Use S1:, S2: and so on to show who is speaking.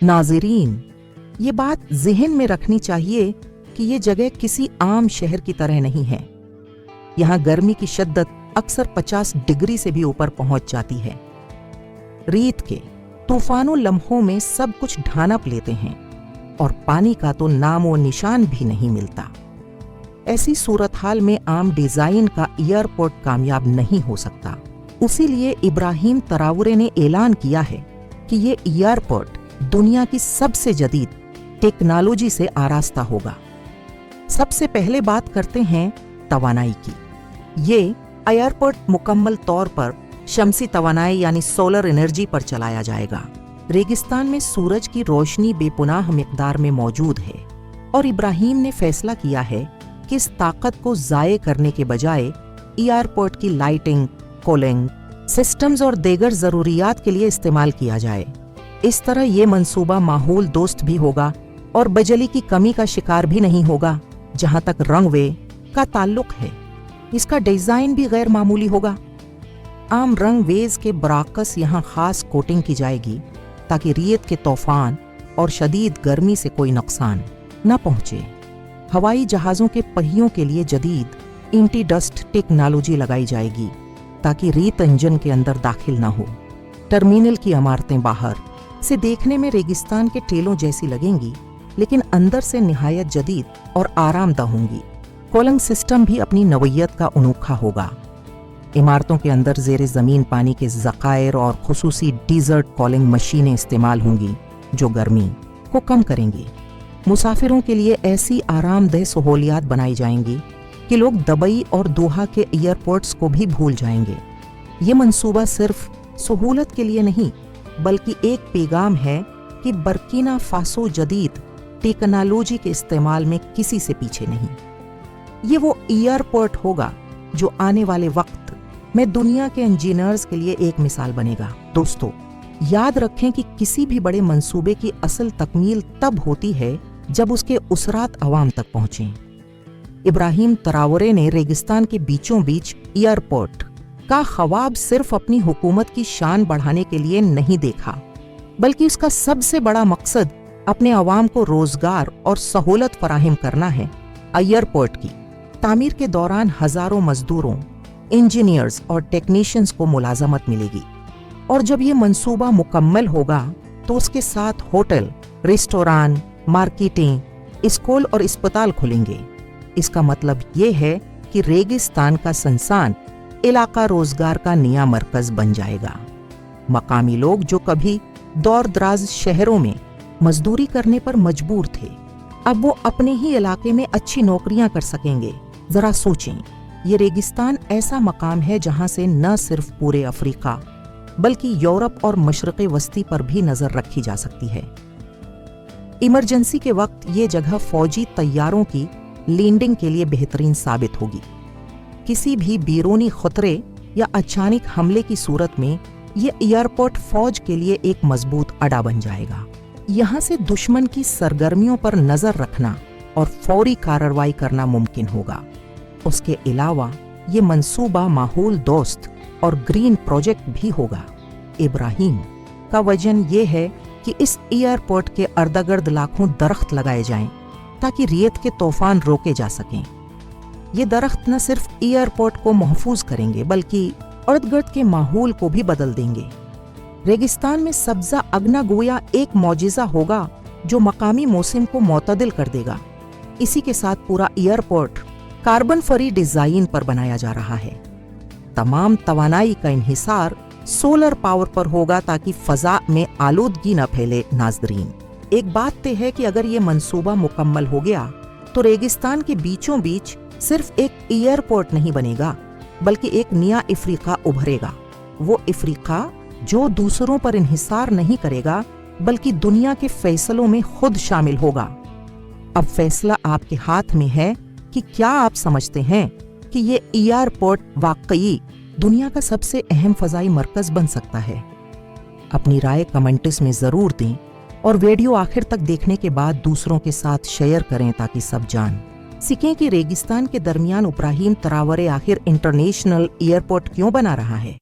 S1: नाज़रीन, ये बात ज़हन में रखनी चाहिए कि ये जगह किसी आम शहर की तरह नहीं है। यहाँ गर्मी की शिद्दत अक्सर 50 डिग्री से भी ऊपर पहुंच जाती है। रीत के तूफानों लम्हों में सब कुछ ढानप लेते हैं और पानी का तो नामो निशान भी नहीं मिलता। ऐसी सूरत हाल में आम डिजाइन का एयरपोर्ट कामयाब नहीं हो सकता। इसीलिए इब्राहिम तरावरे ने ऐलान किया है कि ये एयरपोर्ट दुनिया की सबसे जदीद टेक्नोलॉजी से आरास्ता होगा। सबसे पहले बात करते हैं तवानाई की। ये एयरपोर्ट मुकम्मल तौर पर शमसी तवानाई यानी सोलर एनर्जी पर चलाया जाएगा। रेगिस्तान में सूरज की रोशनी बेपुनाह मिकदार में मौजूद है और इब्राहिम ने फैसला किया है कि इस ताकत को ज़ाये करने के बजाय एयरपोर्ट की लाइटिंग, कूलिंग सिस्टम्स और दीगर ज़रूरियात के लिए इस्तेमाल किया जाए। इस तरह ये मंसूबा माहौल दोस्त भी होगा और बिजली की कमी का शिकार भी नहीं होगा। जहाँ तक रनवे का ताल्लुक है, इसका डिज़ाइन भी गैर मामूली होगा। आम रनवेज के बराकस यहाँ खास कोटिंग की जाएगी ताकि रियत के तूफान और शदीद गर्मी से कोई नुकसान न पहुँचे। हवाई जहाज़ों के पहियों के लिए जदीद एंटी डस्ट टेक्नोलॉजी लगाई जाएगी ताकि रेत इंजन के अंदर दाखिल न हो। टर्मिनल की इमारतें बाहर से देखने में रेगिस्तान के टेलों जैसी लगेंगी, लेकिन अंदर से निहायत जदीद और आरामदा होंगी। कूलिंग सिस्टम भी अपनी नवैयत का अनोखा होगा। इमारतों के अंदर ज़ेरे ज़मीन पानी के ज़खायर और खुसूसी डीजर्ट कूलिंग मशीनें इस्तेमाल होंगी जो गर्मी को कम करेंगी। मुसाफिरों के लिए ऐसी आरामदेह सहूलियात बनाई जाएंगी कि लोग दुबई और दोहा के एयरपोर्ट्स को भी भूल जाएंगे। ये मंसूबा सिर्फ सहूलत के लिए नहीं, बल्कि एक पैगाम है कि बर्किना फासो जदीद टेक्नोलॉजी के इस्तेमाल में किसी से पीछे नहीं। ये वो एयरपोर्ट होगा जो आने वाले वक्त में दुनिया के इंजीनियर्स के लिए एक मिसाल बनेगा। दोस्तों, याद रखें कि किसी भी बड़े मंसूबे की असल तकमील तब होती है जब उसके उसरात अवाम तक पहुंचें। इब्राहिम तरावरे ने रेगिस्तान के बीचों बीच एयरपोर्ट का ख्वाब सिर्फ अपनी हुकूमत की शान बढ़ाने के लिए नहीं देखा, बल्कि उसका सबसे बड़ा मकसद अपने अवाम को रोजगार और सहूलत फराहम करना है। एयरपोर्ट की तामीर के दौरान हजारों मजदूरों, इंजीनियर्स और टेक्नीशियंस को मुलाजमत मिलेगी और जब ये मंसूबा मुकम्मल होगा तो उसके साथ होटल, रेस्टोरेंट, मार्केटें, स्कूल और अस्पताल खुलेंगे। इसका मतलब ये है कि रेगिस्तान का संसान इलाका रोजगार का नया मरकज बन जाएगा। मकामी लोग जो कभी दूर दराज शहरों में मजदूरी करने पर मजबूर थे, अब वो अपने ही इलाके में अच्छी नौकरियां कर सकेंगे। जरा सोचें, ये रेगिस्तान ऐसा मकाम है जहां से न सिर्फ पूरे अफ्रीका बल्कि यूरोप और मशरक़ वस्ती पर भी नजर रखी जा सकती है। इमरजेंसी के वक्त ये जगह फौजी तैयारों की लैंडिंग के लिए बेहतरीन साबित होगी। किसी भी बैरूनी खतरे या अचानक हमले की सूरत में ये एयरपोर्ट फौज के लिए एक मजबूत अड्डा बन जाएगा। यहाँ से दुश्मन की सरगर्मियों पर नजर रखना और फौरी कार्रवाई करना मुमकिन होगा। उसके अलावा ये मंसूबा माहौल दोस्त और ग्रीन प्रोजेक्ट भी होगा। इब्राहिम का वजन ये है कि इस एयरपोर्ट के अर्दगर्द लाखों दरख्त लगाए जाएं ताकि रेत के तूफान रोके जा सकें। ये दरख्त न सिर्फ एयरपोर्ट को महफूज करेंगे बल्कि अर्दगर्द के माहौल को भी बदल देंगे। रेगिस्तान में सब्जा अगना गोया एक मौजिज़ा होगा जो मकामी मौसम को मुतदिल कर देगा। इसी के साथ पूरा एयरपोर्ट कार्बन फ्री डिजाइन पर बनाया जा रहा है। तमाम तवानाई का इन्हिसार सोलर पावर पर होगा ताकि फजा में आलूदगी न फैले। नाज़रीन, एक बात तय है कि अगर ये मंसूबा मुकम्मल हो गया तो रेगिस्तान के बीचों बीच सिर्फ एक एयरपोर्ट नहीं बनेगा बल्कि एक नया अफ्रीका उभरेगा। वो अफ्रीका जो दूसरों पर इन्हिसार नहीं करेगा बल्कि दुनिया के फैसलों में खुद शामिल होगा। अब फैसला आपके हाथ में है कि क्या आप समझते हैं कि ये एयरपोर्ट वाकई दुनिया का सबसे अहम फजाई मरकज बन सकता है? अपनी राय कमेंट्स में जरूर दें और वीडियो आखिर तक देखने के बाद दूसरों के साथ शेयर करें ताकि सब जान सकें कि रेगिस्तान के दरमियान इब्राहिम तरावरे आखिर इंटरनेशनल एयरपोर्ट क्यों बना रहा है।